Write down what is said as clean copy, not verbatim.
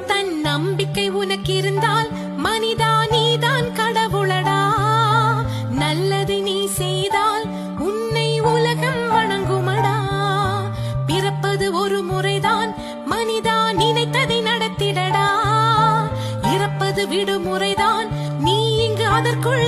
தன் நம்பிக்கை உனக்கு இருந்தால் மனிதா நீதான் கடவுளடா. நல்லது நீ செய்தால் உன்னை உலகம் வணங்குமடா. பிறப்பது ஒரு முறைதான் மனிதா, நினைத்ததை நடத்திடடா. இறப்பது விடுமுறைதான், நீ இங்கு அதற்குள்